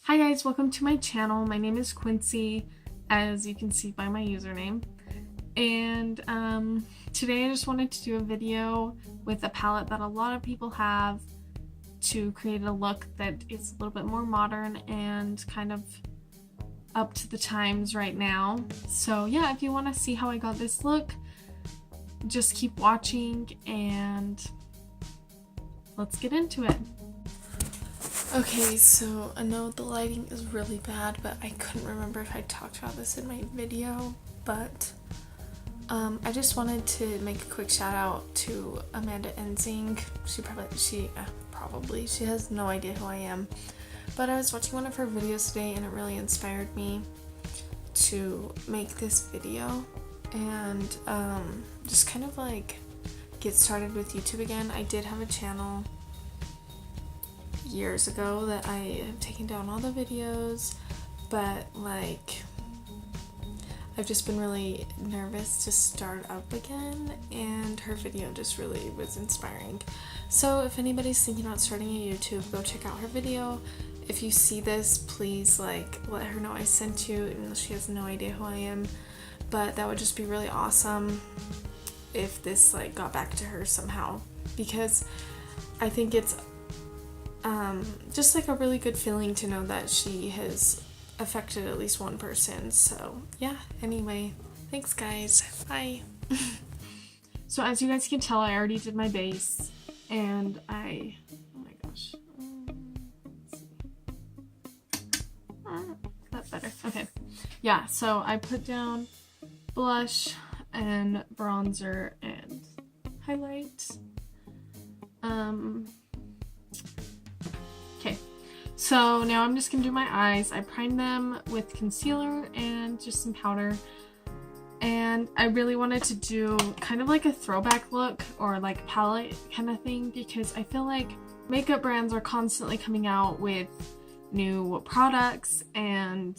Hi guys, welcome to my channel. My name is Quincy, as you can see by my username. And today I just wanted to do a video with a palette that a lot of people have to create a look that is a little bit more modern and kind of up to the times right now. So yeah, if you want to see how I got this look, just keep watching and let's get into it. Okay, so I know the lighting is really bad, but I couldn't remember if I talked about this in my video, but I just wanted to make a quick shout out to Amanda Enzing. She has no idea who I am, but I was watching one of her videos today and it really inspired me to make this video and just kind of like get started with YouTube again. I did have a channel years ago that I have taken down all the videos, but like I've just been really nervous to start up again, and her video just really was inspiring. So if anybody's thinking about starting a YouTube, go check out her video. If you see this, please like let her know I sent you, even though she has no idea who I am, but that would just be really awesome if this like got back to her somehow, because I think it's just like a really good feeling to know that she has affected at least one person. So yeah, anyway, thanks guys, bye. So as you guys can tell, I already did my base, and oh my gosh, let's see. That's better. Okay, yeah, so I put down blush and bronzer and highlight. Okay, so now I'm just gonna do my eyes. I primed them with concealer and just some powder, and I really wanted to do kind of like a throwback look or like palette kind of thing, because I feel like makeup brands are constantly coming out with new products and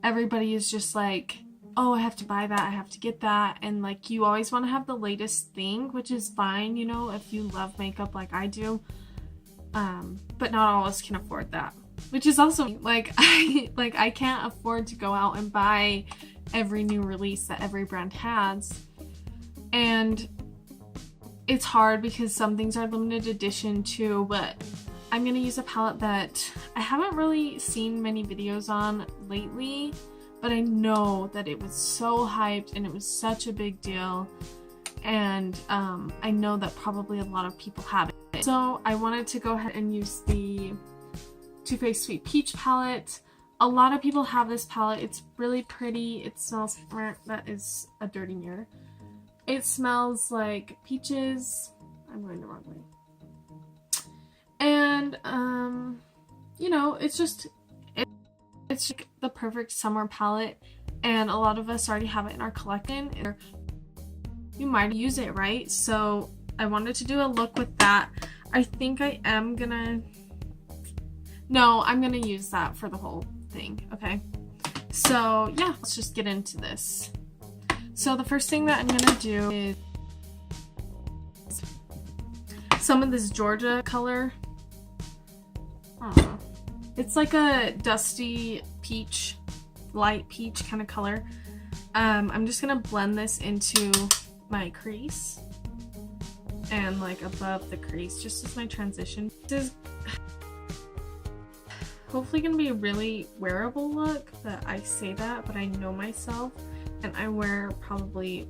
everybody is just like, oh, I have to buy that, I have to get that, and like you always want to have the latest thing, which is fine, you know, if you love makeup like I do. But not all of us can afford that, which is also like I can't afford to go out and buy every new release that every brand has, and it's hard because some things are limited edition too. But I'm gonna use a palette that I haven't really seen many videos on lately, but I know that it was so hyped and it was such a big deal, and I know that probably a lot of people have it. So I wanted to go ahead and use the Too Faced Sweet Peach palette. A lot of people have this palette. It's really pretty. It smells, that is a dirty mirror. It smells like peaches. I'm going the wrong way. And you know, it's just the perfect summer palette, and a lot of us already have it in our collection, and you might use it, right? So I wanted to do a look with that. I think I'm gonna use that for the whole thing, okay? So yeah, let's just get into this. So the first thing that I'm gonna do is some of this Georgia color. It's like a dusty peach, light peach kind of color. I'm just gonna blend this into my crease and like above the crease, just as my transition. This is hopefully gonna be a really wearable look, but I say that, but I know myself, and I wear probably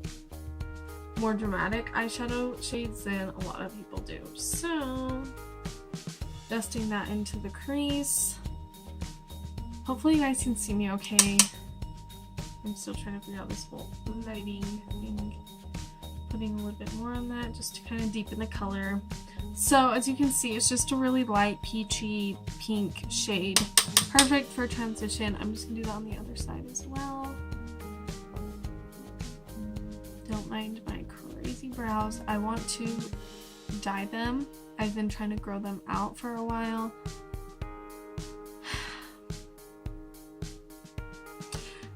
more dramatic eyeshadow shades than a lot of people do. So dusting that into the crease. Hopefully you guys can see me okay. I'm still trying to figure out this whole lighting thing. Putting a little bit more on that just to kind of deepen the color. So as you can see, it's just a really light peachy pink shade. Perfect for transition. I'm just gonna do that on the other side as well. Don't mind my crazy brows. I want to dye them. I've been trying to grow them out for a while.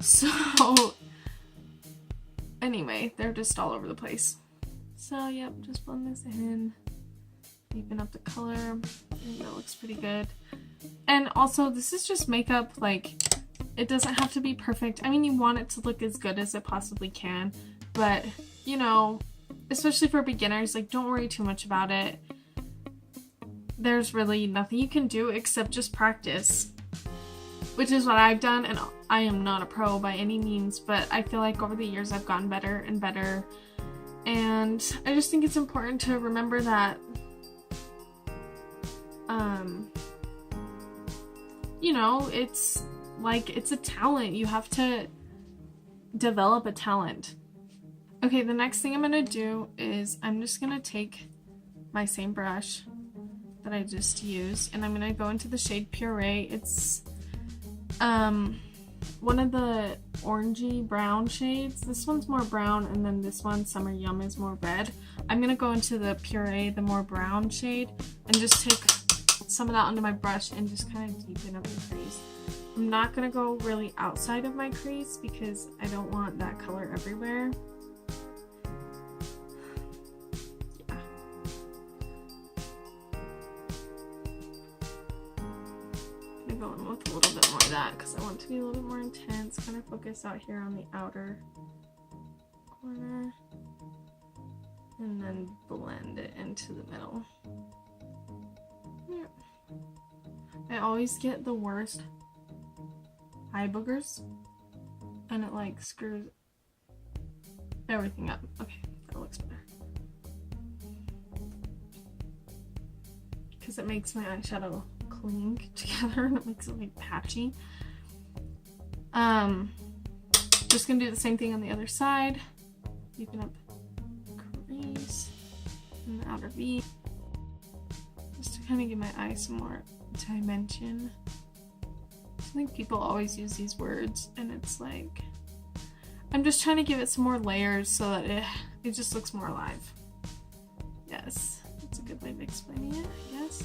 So anyway, they're just all over the place. So yep, just blend this in, deepen up the color. I think that looks pretty good. And also, this is just makeup, like, it doesn't have to be perfect. I mean, you want it to look as good as it possibly can, but, you know, especially for beginners, like, don't worry too much about it. There's really nothing you can do except just practice, which is what I've done, and I am not a pro by any means, but I feel like over the years I've gotten better and better, and I just think it's important to remember that, you know, it's like, it's a talent. You have to develop a talent. Okay, the next thing I'm gonna do is I'm just gonna take my same brush that I just used, and I'm gonna go into the shade Puree. It's one of the orangey brown shades. This one's more brown, and then this one, Summer Yum, is more red. I'm gonna go into the Puree, the more brown shade, and just take some of that onto my brush and just kind of deepen up the crease. I'm not gonna go really outside of my crease because I don't want that color everywhere. Yeah. I'm gonna go in with a little bit more of that because I want it to be a little bit more intense. Kind of focus out here on the outer corner. And then blend it into the middle. Yeah. I always get the worst eye boogers, and it like screws everything up. Okay, that looks better. Because it makes my eyeshadow cling together and it makes it like patchy. Just gonna do the same thing on the other side. Deepen up crease and the outer V. Just to kind of give my eye some more dimension. I think people always use these words, and it's like, I'm just trying to give it some more layers so that it just looks more alive. Yes, that's a good way of explaining it, I guess.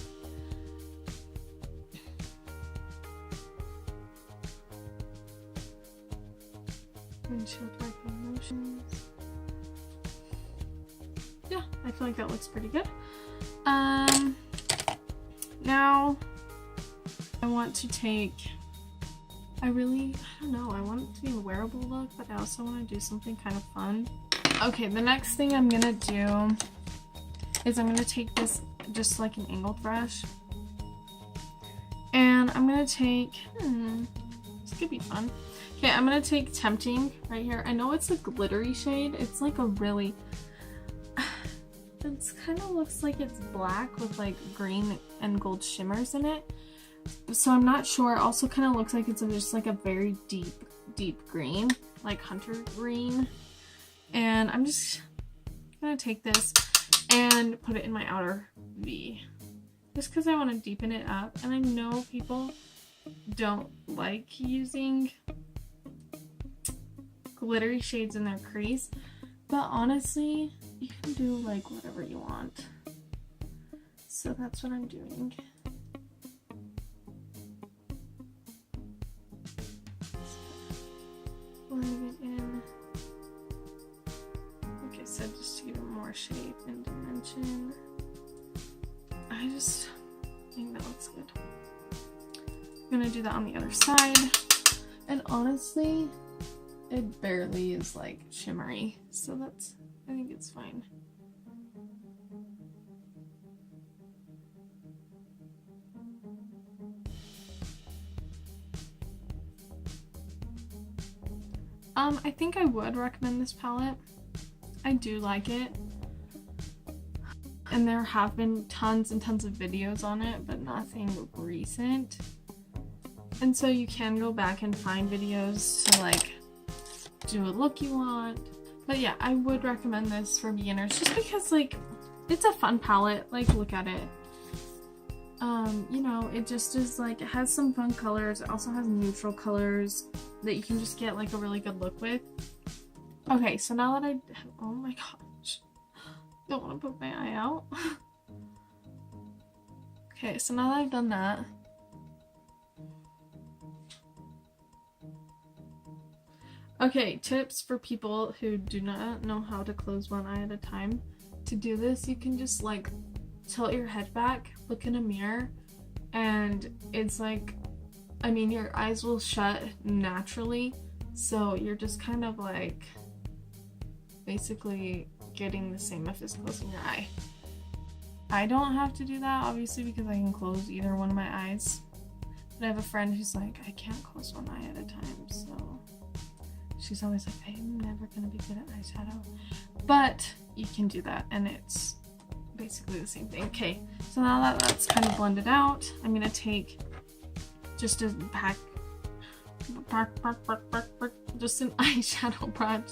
Windshield darkening motions. Yeah, I feel like that looks pretty good. Now I want to take, I don't know, I want it to be a wearable look, but I also want to do something kind of fun. Okay, the next thing I'm gonna do is I'm gonna take this, just like an angled brush, and I'm gonna take, this could be fun. Okay, I'm gonna take Tempting right here. I know it's a glittery shade. It's like a really, it kind of looks like it's black with like green and gold shimmers in it. So I'm not sure. It also kind of looks like it's just like a very deep green, like hunter green. And I'm just gonna take this and put it in my outer V, just because I want to deepen it up. And I know people don't like using glittery shades in their crease, but honestly, you can do like whatever you want. So that's what I'm doing. Blending it in. Like I said, just to give it more shape and dimension. I just think that looks good. I'm gonna do that on the other side. And honestly, it barely is like shimmery, so that's, I think it's fine. I think I would recommend this palette. I do like it. And there have been tons and tons of videos on it, but nothing recent. And so you can go back and find videos to like do a look you want. But yeah, I would recommend this for beginners just because like it's a fun palette. Like, look at it. You know, it just is like, it has some fun colors. It also has neutral colors that you can just get like a really good look with. Okay, so now that oh my gosh, don't want to put my eye out. Okay, so now that I've done that, okay, tips for people who do not know how to close one eye at a time. To do this, you can just like tilt your head back, look in a mirror, and it's like, I mean, your eyes will shut naturally, so you're just kind of like basically getting the same if it's closing your eye. I don't have to do that, obviously, because I can close either one of my eyes. But I have a friend who's like, I can't close one eye at a time, so she's always like, I'm never gonna be good at eyeshadow. But you can do that, and it's basically the same thing. Okay, so now that that's kind of blended out, I'm gonna take just a just an eyeshadow brush,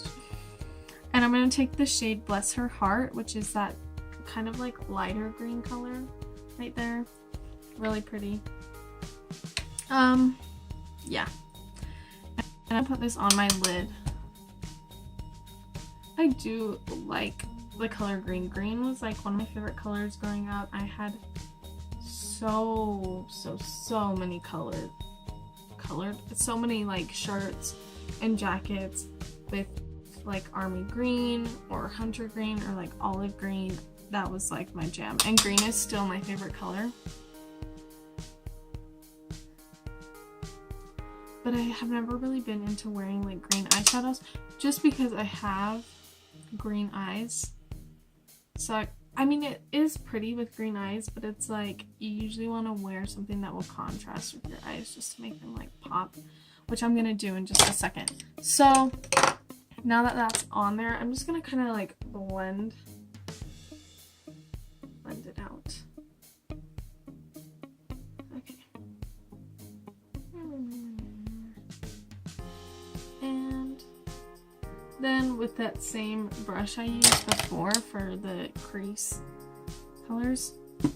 and I'm gonna take the shade Bless Her Heart, which is that kind of like lighter green color right there. Really pretty. Yeah. And I put this on my lid. I do like the color green. Green was like one of my favorite colors growing up. I had so many so many like shirts and jackets with like army green or hunter green or like olive green. That was like my jam, and green is still my favorite color. But I have never really been into wearing like green eyeshadows just because I have green eyes. So I mean, it is pretty with green eyes, but it's like you usually want to wear something that will contrast with your eyes just to make them like pop, which I'm gonna do in just a second. So now that that's on there, I'm just gonna kind of like blend it out. Okay. And then with that same brush I used before for the crease colors, I'm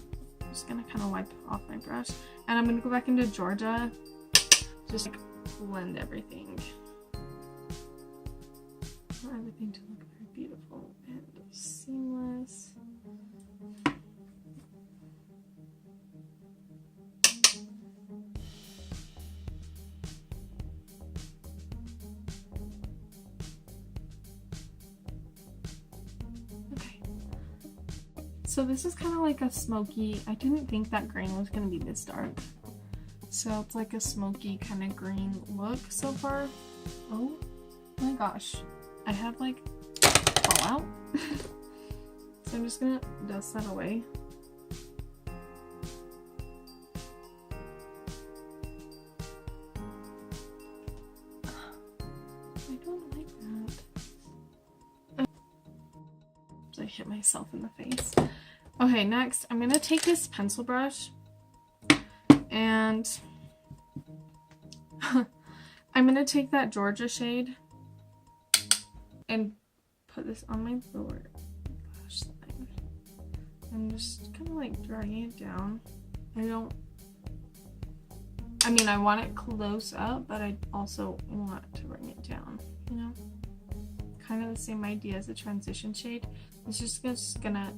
just gonna kind of wipe off my brush, and I'm gonna go back into Georgia, just like blend everything. I want everything to look very beautiful and seamless. So this is kind of like a smoky, I didn't think that green was going to be this dark. So it's like a smoky kind of green look so far. Oh my gosh, I have like fallout. So I'm just going to dust that away. I don't like that. I hit myself in the face. Okay, next I'm gonna take this pencil brush and I'm gonna take that Georgia shade and put this on my lower lash line. I'm just kind of like dragging it down. I mean, I want it close up, but I also want to bring it down, you know? Kind of the same idea as the transition shade. It's just gonna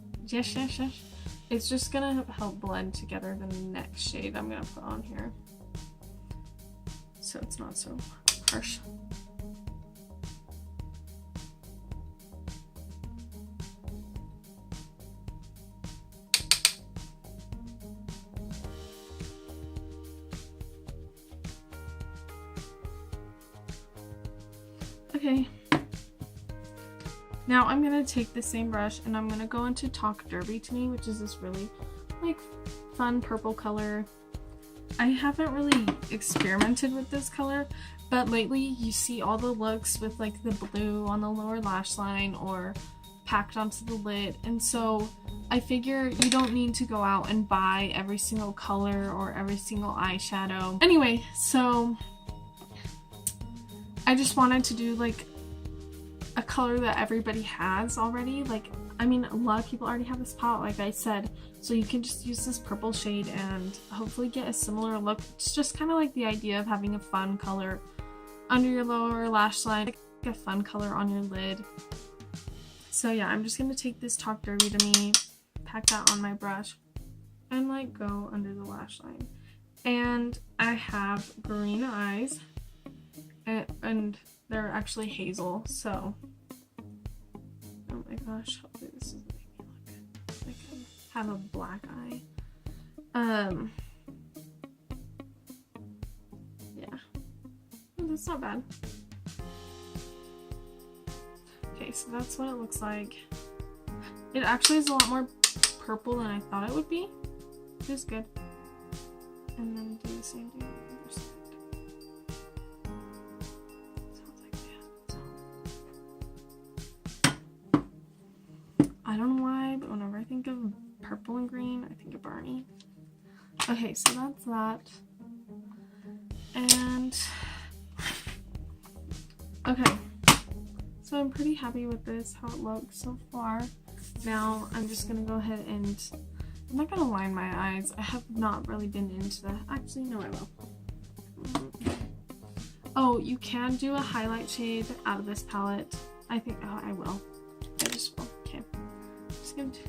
it's just gonna help blend together the next shade I'm gonna put on here, so it's not so harsh. Okay. Now I'm going to take the same brush and I'm going to go into Talk Derby to Me, which is this really like fun purple color. I haven't really experimented with this color, but lately you see all the looks with like the blue on the lower lash line or packed onto the lid, and so I figure you don't need to go out and buy every single color or every single eyeshadow. Anyway, so I just wanted to do like a color that everybody has already. Like, I mean, a lot of people already have this palette, like I said, so you can just use this purple shade and hopefully get a similar look. It's just kind of like the idea of having a fun color under your lower lash line, like a fun color on your lid. So yeah, I'm just gonna take this Talk Derby to Me, pack that on my brush, and like go under the lash line. And I have green eyes, and they're actually hazel, so oh my gosh, hopefully this doesn't make me look like I have a black eye. that's not bad. Okay, so that's what it looks like. It actually is a lot more purple than I thought it would be. It is good. And then do the same thing on the other side. Sounds like that. I don't know why, but whenever I think of purple and green, I think of Barney. Okay, so that's that. And okay, so I'm pretty happy with this, how it looks so far. Now I'm just gonna go ahead and I'm not gonna line my eyes. I have not really been into that. Actually, no, I will. Oh, you can do a highlight shade out of this palette. I think, oh, I will. I just will. Okay. I'm just gonna do.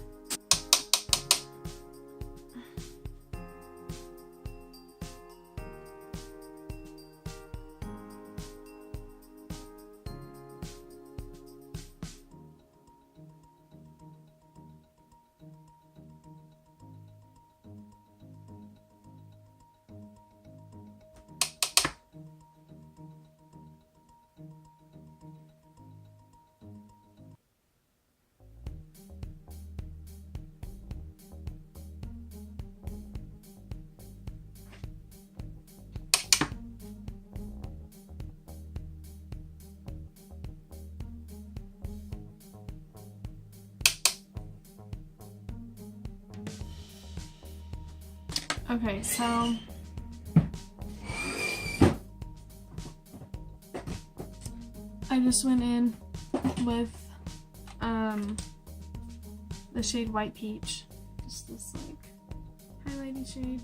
Okay, so I just went in with the shade White Peach, just this like highlighty shade,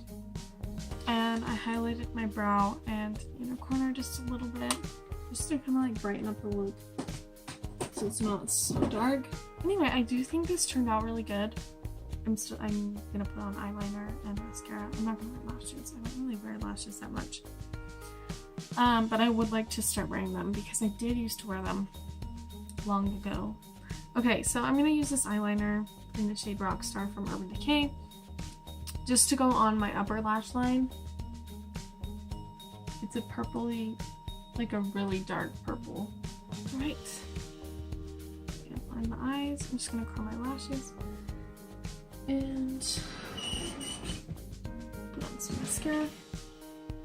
and I highlighted my brow and inner corner just a little bit, just to kind of like brighten up the look so it's not so dark. Anyway, I do think this turned out really good. I'm gonna put on eyeliner and mascara. I'm not gonna wear lashes. I don't really wear lashes that much. But I would like to start wearing them because I did used to wear them long ago. Okay, so I'm gonna use this eyeliner in the shade Rockstar from Urban Decay just to go on my upper lash line. It's a purpley, like a really dark purple. Right. Line the eyes. I'm just gonna curl my lashes. And put on some mascara.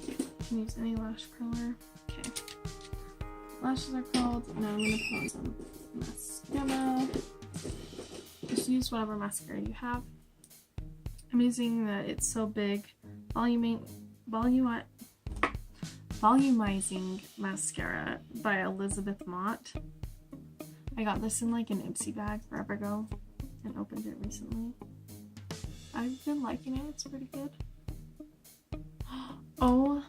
You can use any lash curler. Okay. Lashes are curled. Now I'm going to put on some mascara. Just use whatever mascara you have. I'm using the It's So Big Volumizing Mascara by Elizabeth Mott. I got this in like an Ipsy bag forever ago and opened it recently. I've been liking it, it's pretty good. Oh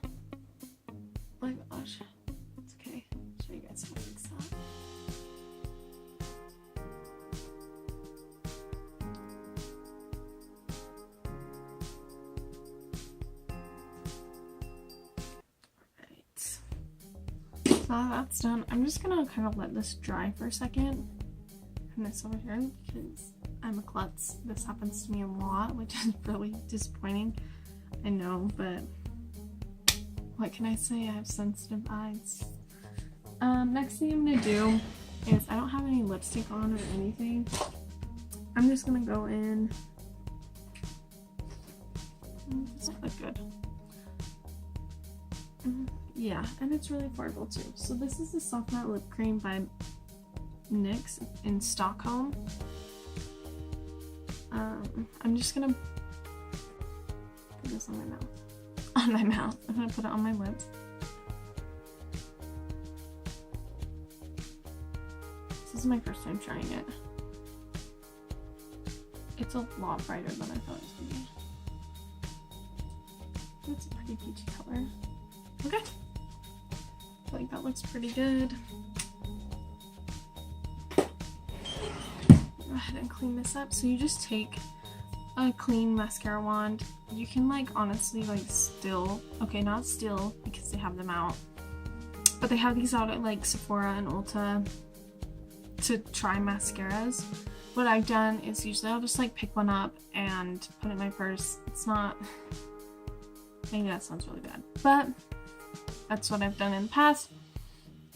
my gosh. It's okay. I'll show you guys how to fix that. Alright. So that's done. I'm just gonna kind of let this dry for a second. And this over here because I'm a klutz. This happens to me a lot, which is really disappointing. I know, but what can I say? I have sensitive eyes. Next thing I'm gonna do is, I don't have any lipstick on or anything. I'm just gonna go in. Does that look good? Yeah, and it's really affordable too. So this is the Soft Matte Lip Cream by NYX in Stockholm. I'm just gonna put this on my mouth. On my mouth. I'm gonna put it on my lips. This is my first time trying it. It's a lot brighter than I thought it was gonna be. It's a pretty peachy color. Okay. I think that looks pretty good. Go ahead and clean this up. So you just take a clean mascara wand. You can like honestly like still, okay, not still because they have them out, but they have these out at like Sephora and Ulta to try mascaras. What I've done is usually I'll just like pick one up and put it in my purse. It's not, maybe that sounds really bad, but that's what I've done in the past.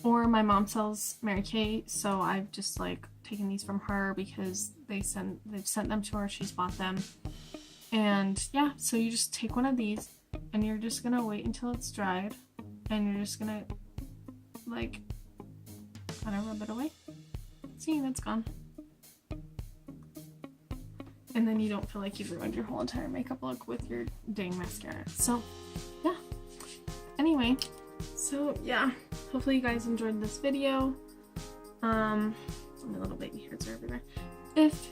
Or my mom sells Mary Kay, so I've just like taken these from her because they've sent them to her, she's bought them. And yeah, so you just take one of these and you're just gonna wait until it's dried, and you're just gonna like kind of rub it away. See, that's gone. And then you don't feel like you've ruined your whole entire makeup look with your dang mascara. So yeah, anyway, so yeah, hopefully you guys enjoyed this video. My little baby hairs are everywhere. If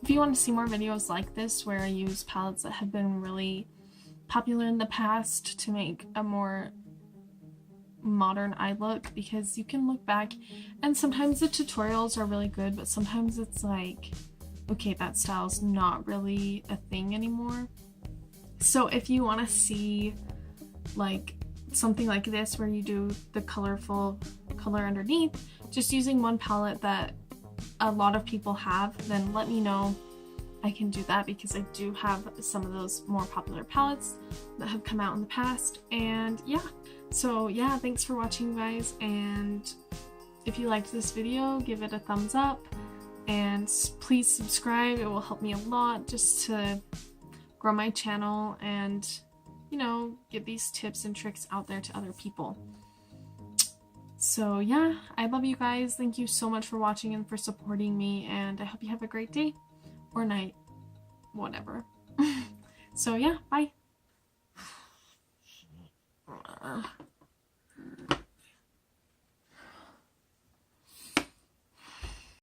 you want to see more videos like this where I use palettes that have been really popular in the past to make a more modern eye look, because you can look back and sometimes the tutorials are really good, but sometimes it's like, okay, that style's not really a thing anymore. So if you want to see like something like this where you do the colorful color underneath just using one palette that a lot of people have, then let me know. I can do that because I do have some of those more popular palettes that have come out in the past. And yeah, so yeah, thanks for watching, guys, and if you liked this video, give it a thumbs up and please subscribe. It will help me a lot just to grow my channel and, you know, get these tips and tricks out there to other people. So yeah, I love you guys. Thank you so much for watching and for supporting me, and I hope you have a great day or night, whatever. So yeah, bye.